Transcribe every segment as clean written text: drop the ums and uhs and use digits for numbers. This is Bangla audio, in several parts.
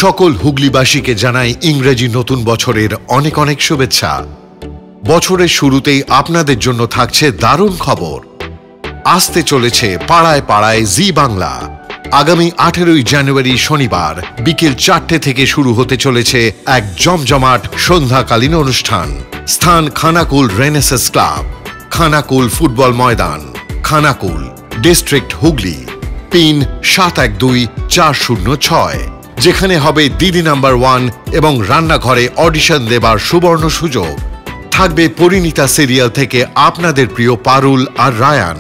সকল হুগলিবাসীকে জানাই ইংরেজি নতুন বছরের অনেক অনেক শুভেচ্ছা। বছরের শুরুতেই আপনাদের জন্য থাকছে দারুণ খবর। আসতে চলেছে পাড়ায় পাড়ায় জি বাংলা। আগামী 18 জানুয়ারি শনিবার বিকেল 4টে থেকে শুরু হতে চলেছে এক জমজমাট সন্ধ্যাকালীন অনুষ্ঠান। স্থান Khanakul renaissance club, Khanakul football ময়দান, খানাকুল, ডিস্ট্রিক্ট হুগলি। পিন 712406, যেখানে হবে দিদি নাম্বার 1 এবং রান্নাঘরে অডিশন দেবার সুবর্ণ সুযোগ। থাকবে পরিণীতা সিরিয়াল থেকে আপনাদের প্রিয় পারুল আর রায়ান।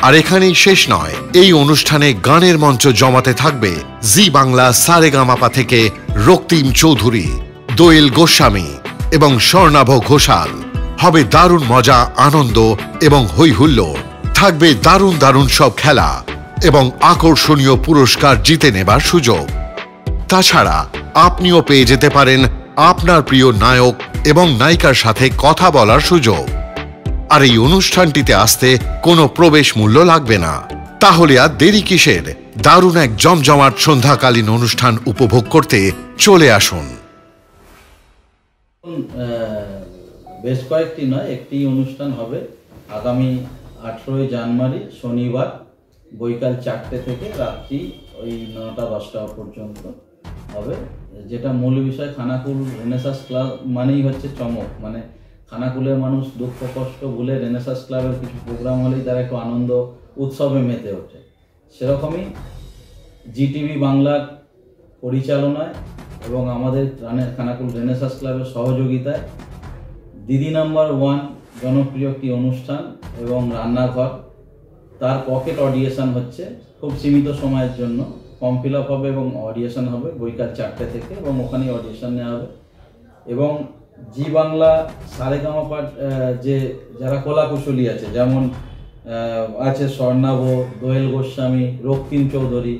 আর এখানেই শেষ নয়, এই অনুষ্ঠানে গানের মঞ্চ জমাতে থাকবে জি বাংলা সারেগামাপা থেকে রক্তিম চৌধুরী, দোয়েল গোস্বামী এবং স্বর্ণাভ ঘোষাল। হবে দারুণ মজা, আনন্দ এবং হৈ হুল্লোড়। থাকবে দারুণ দারুণ সব খেলা এবং আকর্ষণীয় পুরস্কার জিতে নেবার সুযোগ। তাছাড়া আপনিও পেয়ে যেতে পারেন আপনার প্রিয় নায়ক এবং নায়িকার সাথে কথা বলার সুযোগ। আর এই অনুষ্ঠানটিতে আসতে কোনো প্রবেশ মূল্য লাগবে না। তাহলে আর দেরি কিসের? দারুণ এক জমজমাট সন্ধ্যাকালীন অনুষ্ঠান উপভোগ করতে চলে আসুন। বেশ কয়েকটি নয়, একটি অনুষ্ঠান হবে আগামী 18 জানুয়ারি শনিবার বৈকাল 4টে থেকে রাত্রি ওই 9টা 10টা পর্যন্ত হবে। যেটা মূল বিষয়, খানাকুল রেনেসাস ক্লাব মানেই হচ্ছে চমক। মানে খানাকুলের মানুষ দুঃখ কষ্ট ভুলে রেনেসাস ক্লাবের কিছু প্রোগ্রাম হলেই তারা একটু আনন্দ উৎসবে মেতে ওঠে। সেরকমই জিটিভি বাংলার পরিচালনায় এবং আমাদের খানাকুল রেনেসাস ক্লাবের সহযোগিতায় দিদি নাম্বার 1 জনপ্রিয় একটি অনুষ্ঠান এবং রান্নাঘর, তার পকেট অডিয়েশন হচ্ছে খুব সীমিত সময়ের জন্য। ফর্ম ফিল আপ হবে এবং অডিয়েশন হবে বৈকাল 4টে থেকে, এবং ওখানেই অডিয়েশন নেওয়া হবে। এবং জি বাংলা সারেগামাপার যারা কলাকুশলী আছে, যেমন আছে স্বর্ণাভ, দোয়েল গোস্বামী, রক্তিম চৌধুরী,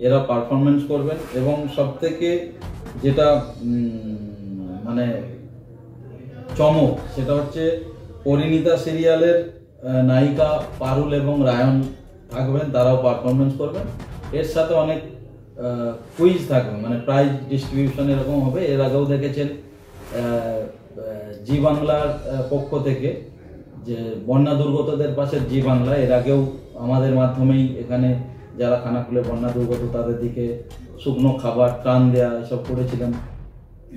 এরা পারফরমেন্স করবেন। এবং সবথেকে যেটা মানে চমক, সেটা হচ্ছে পরিণীতা সিরিয়ালের নায়িকা পারুল এবং রায়ন থাকবেন, তারাও পারফরমেন্স করবেন। এর সাথে অনেক কুইজ থাকবে, মানে প্রাইজ ডিস্ট্রিবিউশন এরকম হবে। এর আগেও দেখেছেন জি বাংলার পক্ষ থেকে যে বন্যা দুর্গতদের পাশে জি বাংলা, এর আগেও আমাদের মাধ্যমেই এখানে যারা খানাকুলে বন্যা দুর্গত তাদের দিকে শুকনো খাবার, ত্রাণ দেওয়া এসব করেছিলেন।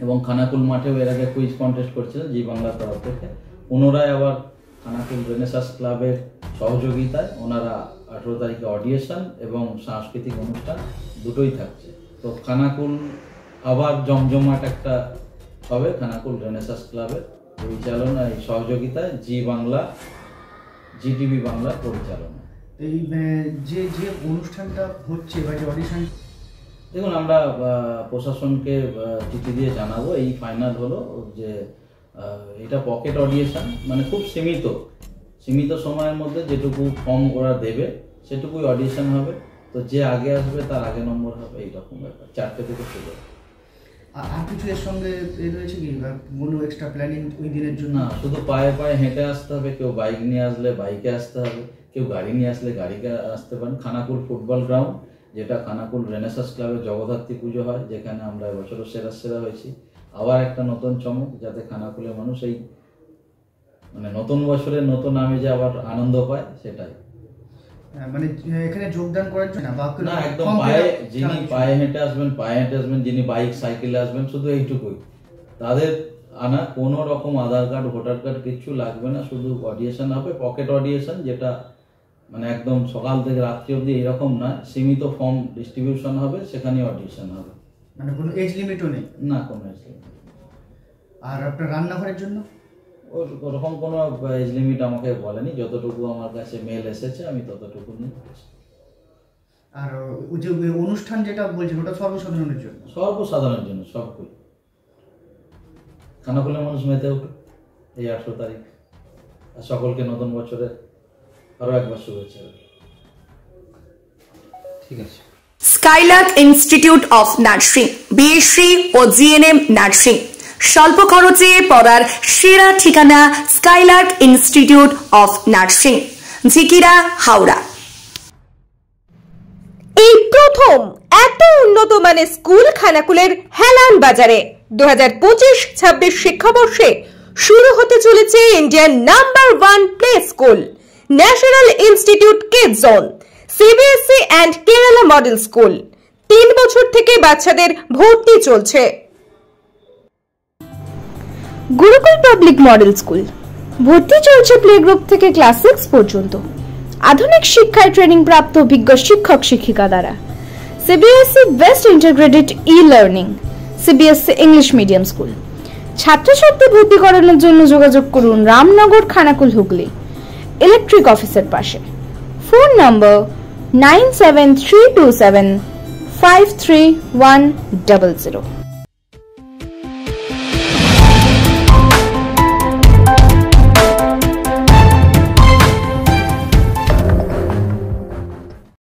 এবং খানাকুল মাঠেও এর আগে কুইজ কন্টেস্ট করছিলেন জি বাংলার তরফ থেকে। পুনরায় আবার খানাকুল রেনেসাস ক্লাবের সহযোগিতায় ওনারা 18 তারিখে অডিয়েশন এবং সাংস্কৃতিক অনুষ্ঠান দুটোই থাকছে। তো খানাকুল আবার জমজমাট একটা হবে খানাকুল রেনেসাস ক্লাবের পরিচালনায়, সহযোগিতায় জি বাংলা, জিটিভি বাংলার পরিচালনা। এই যে অনুষ্ঠানটা হচ্ছে বা যে অডিশন, দেখুন আমরা প্রশাসনকে চিঠি দিয়ে জানাবো। এই ফাইনাল হলো যে এটা পকেট অডিয়েশন, মানে খুব সীমিত সময়ের মধ্যে যেটুকু ফর্ম ওরা দেবে সেটুকুই অডিশন হবে। তো যে আগে আসবে তার আগে নম্বর হবে, এইরকম ব্যাপার। 4টে থেকে শুরু। আর কিছু এর সঙ্গে রয়েছে কি কোনো এক্সট্রা প্ল্যানিং ওই দিনের জন্য? না, শুধু পায়ে পায়ে হেঁটে আসতে হবে। কেউ বাইক নিয়ে আসলে বাইকে আসতে হবে, কেউ গাড়ি নিয়ে আসলে গাড়িতে আসতে পারেন। খানাকুল ফুটবল গ্রাউন্ড, যেটা খানাকুল রেনেসাস ক্লাবের জগদ্ধাত্রী পুজো হয়, যেখানে আমরা এবছরও সেরা হয়েছি। আবার একটা নতুন চমক, যাতে খানাকুলের মানুষ এই মানে নতুন বছরের নতুন আমেজে আবার আনন্দ পায়, সেটাই। মানে এখানে যোগদান করার জন্য না, একদম যিনি পায়ে হেঁটে আসবেন, যিনি বাইক সাইকেলে আসবেন, শুধু এইটুকুই তাদের আনা। কোনো রকম আধার কার্ড, ভোটার কার্ড কিচ্ছু লাগবে না। শুধু অডিয়েশন হবে, পকেট অডিয়েশন, যেটা মানে একদম সকাল থেকে রাত্রি অবধি এরকম না, সীমিত ফর্ম ডিস্ট্রিবিউশন হবে, সেখানে অডিয়েশন হবে। মানে কোনো এজ লিমিটও নেই? না, কোনো এজ লিমিট। আর আপনার রান্নাঘরের জন্য ওরকম কোনো এজ লিমিট আমাকে বলেনি। যতটুকু আমার কাছে মেল এসেছে আমি ততটুকু নিই। আর ওই যে অনুষ্ঠান যেটা বলছেন ওটা সর্বসাধারণের জন্য? সর্বসাধারণের জন্য, সবকুই। খানাকুলের মানুষ মেতে উঠুক এই 18 তারিখ। আর সকলকে নতুন বছরে আরো একবার শুভেচ্ছা। ঠিক আছে। Skylark institute of nursing, BSc ও জিএনএম নার্সিং, স্বল্প খরচে পড়ার সেরা ঠিকানা Skylark institute of nursing, Jhikira, Howrah. এই প্রথম এত উন্নত মানের স্কুল খানাকুলের হেলান বাজারে 2025-26 শিক্ষাবর্ষে শুরু হতে চলেছে ইন্ডিয়ার number 1 play school national institute kids zone CBSE and Kerala model school. 3 বছর থেকে বাচ্চাদের ভর্তি চলছে। গুরুকুল পাবলিক মডেল স্কুল ভর্তি চলছে প্লে গ্রুপ থেকে ক্লাস 6 পর্যন্ত। আধুনিক শিক্ষায় ট্রেনিং প্রাপ্ত অভিজ্ঞ শিক্ষক শিক্ষিকা দ্বারা CBSE best integrated e-learning CBSE English medium school. ছাত্রছাত্রী ভর্তি করানোর জন্য যোগাযোগ করুন রামনগর খানাকুল হুগলি ইলেকট্রিক অফিসের পাশে। ফোন নম্বর 9732753100।